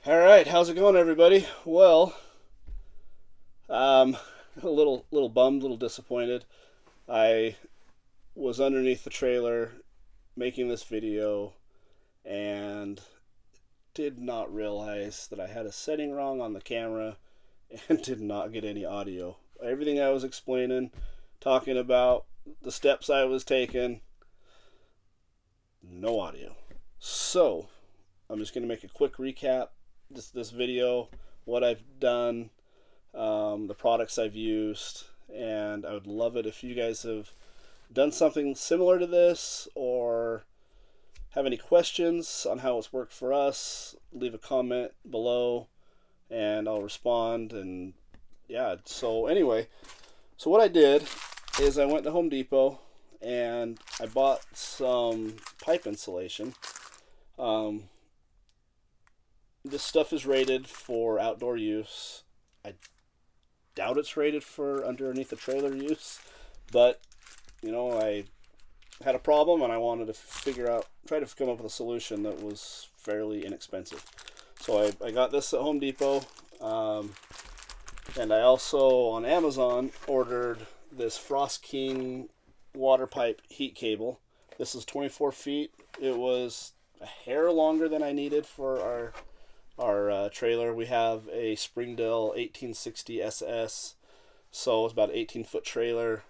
All right, how's it going, everybody? Well, a little bummed, a little disappointed. I was underneath the trailer making this video and did not realize that I had a setting wrong on the camera and did not get any audio. Everything I was explaining, talking about the steps I was taking, no audio. So, I'm just going to make a quick recap this video, what I've done, the products I've used, and I would love it if you guys have done something similar to this or have any questions on how it's worked for us. Leave a comment below and I'll respond. And yeah, so anyway, so what I did is I went to Home Depot and I bought some pipe insulation. This stuff is rated for outdoor use. I doubt it's rated for underneath the trailer use, but you know, I had a problem and I wanted to try to come up with a solution that was fairly inexpensive. So I got this at Home Depot, and I also on Amazon ordered this Frost King water pipe heat cable. This is 24 feet. It was a hair longer than I needed for our trailer. We have a Springdale 1860 SS, so it's about an 18-foot trailer.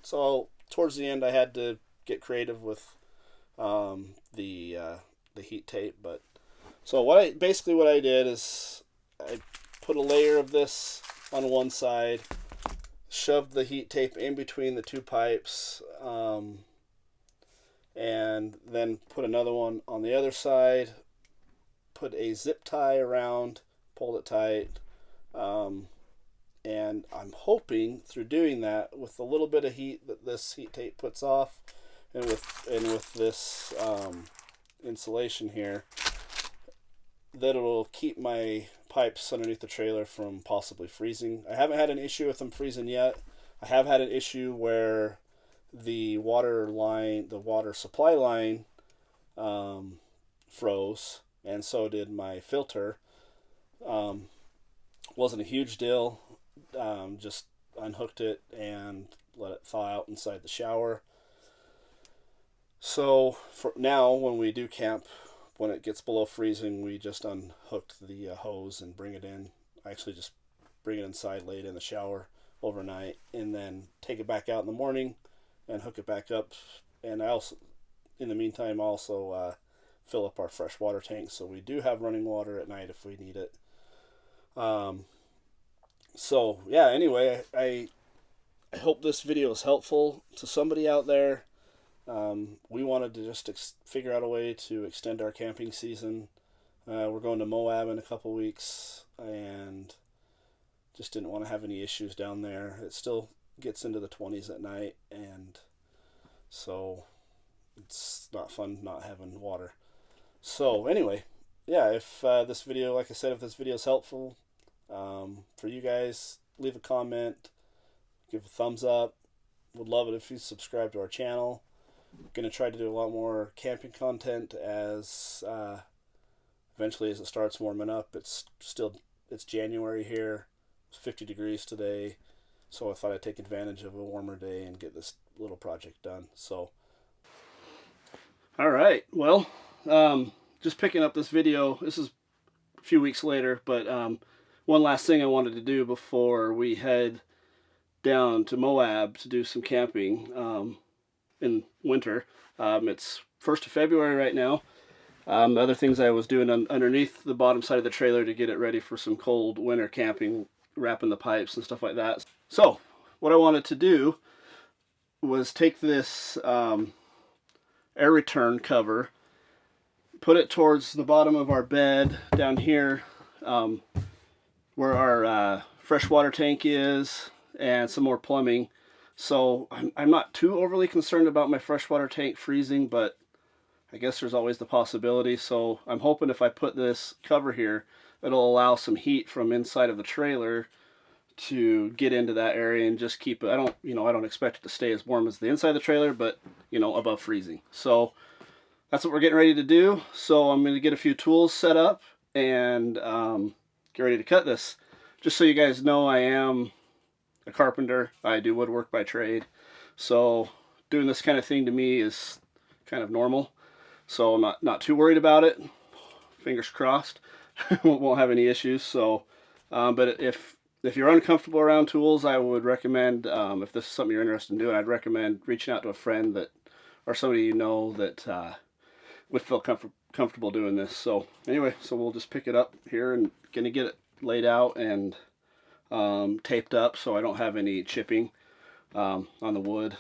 So towards the end, I had to get creative with the heat tape. But so what I did is I put a layer of this on one side, shoved the heat tape in between the two pipes, and then put another one on the other side. Put a zip tie around, pulled it tight, and I'm hoping through doing that, with a little bit of heat that this heat tape puts off, and with this insulation here, that it will keep my pipes underneath the trailer from possibly freezing. I haven't had an issue with them freezing yet. I have had an issue where the water supply line froze, and so did my filter. Wasn't a huge deal. Just unhooked it and let it thaw out inside the shower. So for now, when we do camp, when it gets below freezing, we just unhook the hose and bring it in. I actually just bring it inside, lay it in the shower overnight, and then take it back out in the morning and hook it back up. And I also, in the meantime, fill up our fresh water tank, so we do have running water at night if we need it. So yeah, anyway, I hope this video is helpful to somebody out there. We wanted to just figure out a way to extend our camping season. We're going to Moab in a couple weeks and just didn't want to have any issues down there. It still gets into the 20s at night, and so it's not fun not having water. So anyway, yeah, if this video, like I said, if this video is helpful for you guys, leave a comment, give a thumbs up. Would love it if you subscribe to our channel. I'm going to try to do a lot more camping content as eventually as it starts warming up. It's January here. It's 50 degrees today, so I thought I'd take advantage of a warmer day and get this little project done. So all right, well, just picking up this video. This is a few weeks later, but one last thing I wanted to do before we head down to Moab to do some camping in winter. It's 1st of February right now. The other things I was doing underneath the bottom side of the trailer to get it ready for some cold winter camping, wrapping the pipes and stuff like that. So what I wanted to do was take this air return cover, put it towards the bottom of our bed down here, where our freshwater tank is, and some more plumbing. So I'm not too overly concerned about my freshwater tank freezing, but I guess there's always the possibility. So I'm hoping if I put this cover here, it'll allow some heat from inside of the trailer to get into that area and just keep it. I don't expect it to stay as warm as the inside of the trailer, but above freezing. So that's what we're getting ready to do. So I'm going to get a few tools set up and get ready to cut this. Just so you guys know, I am a carpenter. I do woodwork by trade, so doing this kind of thing to me is kind of normal. So I'm not too worried about it. Fingers crossed, won't have any issues. So, but if you're uncomfortable around tools, I would recommend, if this is something you're interested in doing, I'd recommend reaching out to a friend that, or somebody you know that would feel comfortable doing this. So anyway, so we'll just pick it up here and gonna get it laid out and taped up so I don't have any chipping on the wood.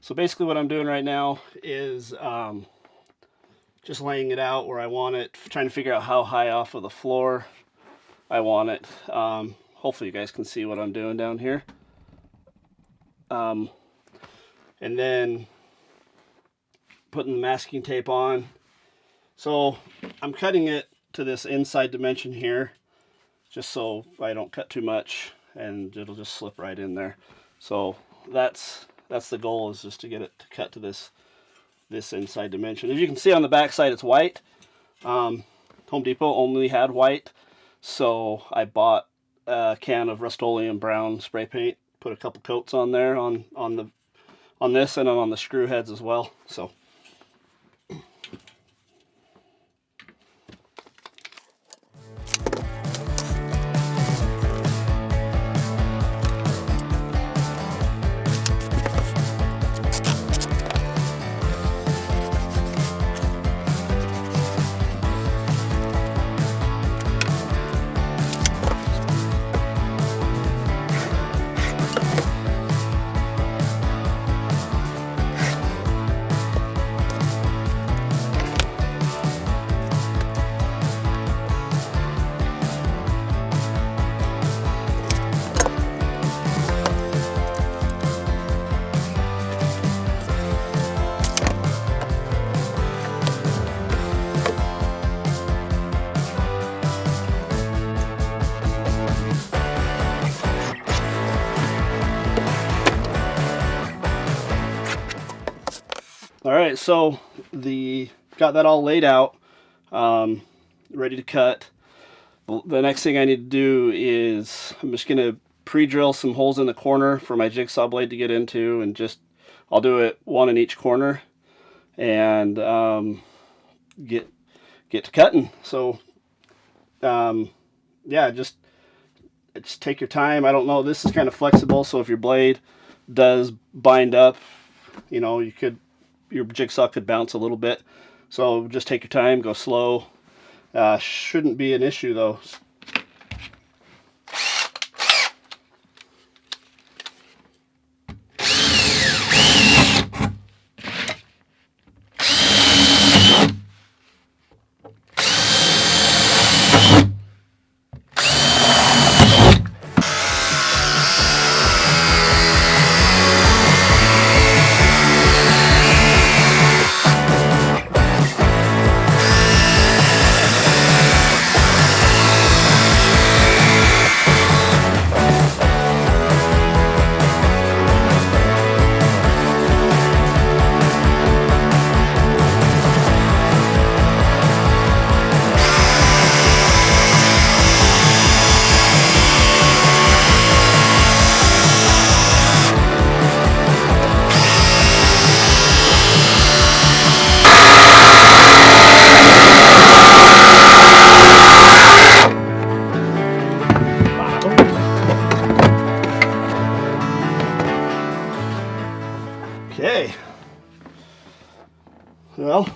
So basically what I'm doing right now is just laying it out where I want it, trying to figure out how high off of the floor I want it. Hopefully you guys can see what I'm doing down here. And then putting the masking tape on. So I'm cutting it to this inside dimension here, just so I don't cut too much and it'll just slip right in there. So that's the goal, is just to get it to cut to this inside dimension. As you can see on the back side, it's white. Home Depot only had white, so I bought a can of Rust-Oleum brown spray paint, put a couple coats on there on this and on the screw heads as well. So alright, so got that all laid out, ready to cut. The next thing I need to do is I'm just going to pre-drill some holes in the corner for my jigsaw blade to get into, and I'll do it one in each corner and get to cutting. So yeah, just take your time. I don't know, this is kind of flexible, so if your blade does bind up, you know, your jigsaw could bounce a little bit. So just take your time, go slow. Shouldn't be an issue though. Okay. Well,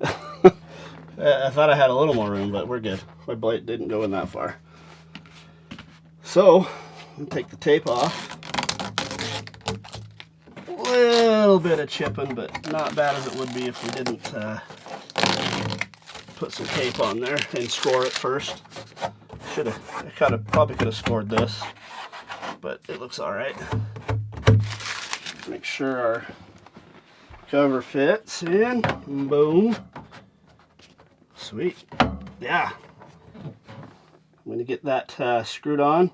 I thought I had a little more room, but we're good. My blade didn't go in that far. So, I'll take the tape off. A little little bit of chipping, but not bad as it would be if we didn't put some tape on there and score it first. Probably could have scored this, but it looks all right. Make sure our cover fits in. Boom. Sweet. Yeah. I'm going to get that screwed on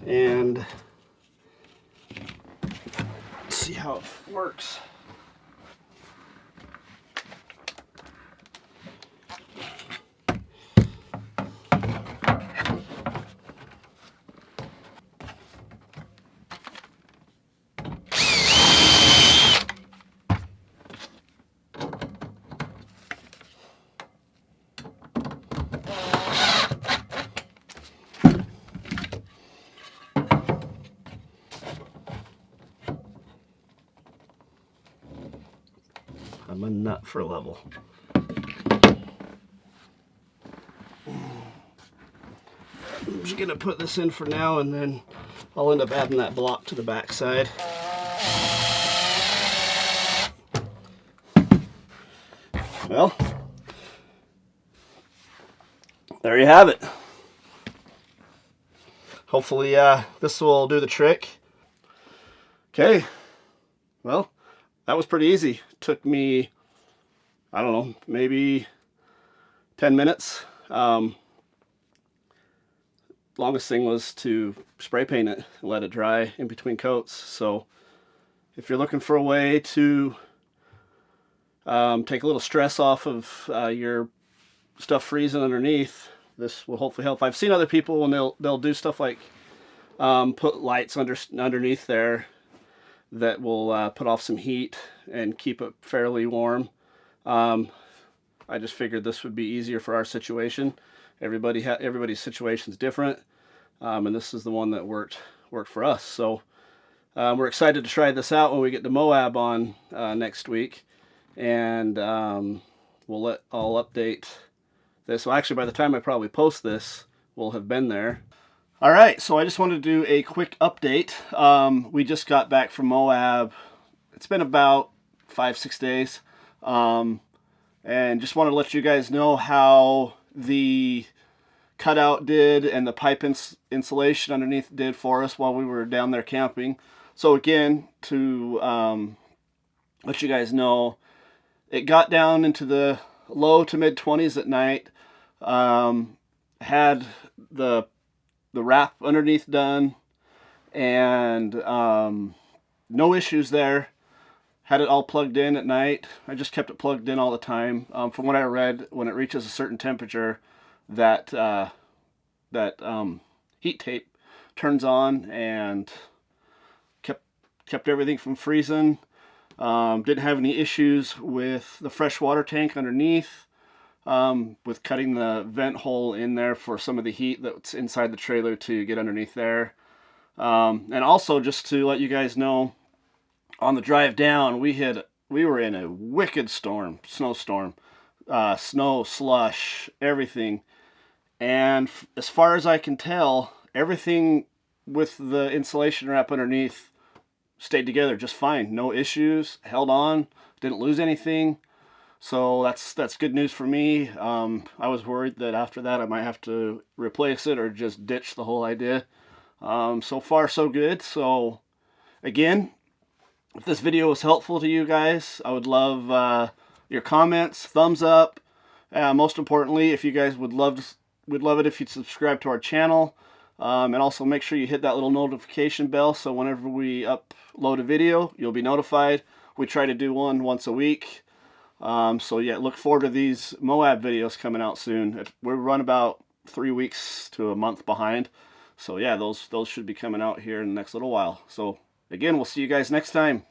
and see how it works. I'm a nut for level. I'm just gonna put this in for now, and then I'll end up adding that block to the back side. Well, there you have it. Hopefully this will do the trick. Okay, well, that was pretty easy. Took me, I don't know, maybe 10 minutes. Longest thing was to spray paint it and let it dry in between coats. So if you're looking for a way to take a little stress off of your stuff freezing underneath, this will hopefully help. I've seen other people when they'll do stuff like put lights underneath there that will put off some heat and keep it fairly warm. I just figured this would be easier for our situation. Everybody's situation is different, and this is the one that worked for us. So we're excited to try this out when we get to Moab on next week, and I'll update this. Well, actually, by the time I probably post this, we'll have been there. All right, so I just wanted to do a quick update. We just got back from Moab. It's been about 5-6 days, and just wanted to let you guys know how the cutout did and the pipe insulation underneath did for us while we were down there camping. So again, to let you guys know, it got down into the low to mid 20s at night. Had the wrap underneath done, and no issues there. Had it all plugged in at night. I just kept it plugged in all the time. From what I read, when it reaches a certain temperature, that heat tape turns on, and kept everything from freezing. Didn't have any issues with the fresh water tank underneath, with cutting the vent hole in there for some of the heat that's inside the trailer to get underneath there. And also, just to let you guys know, on the drive down, we were in a wicked snowstorm, snow, slush, everything. And as far as I can tell, everything with the insulation wrap underneath stayed together just fine. No issues, held on, didn't lose anything. So that's good news for me. I was worried that after that I might have to replace it or just ditch the whole idea. So far so good. So again, if this video was helpful to you guys, I would love your comments, thumbs up. Most importantly, if you guys would love it if you'd subscribe to our channel, and also make sure you hit that little notification bell so whenever we upload a video, you'll be notified. We try to do one once a week. So yeah, look forward to these Moab videos coming out soon. We run about 3 weeks to a month behind. So yeah, those should be coming out here in the next little while. So again, we'll see you guys next time.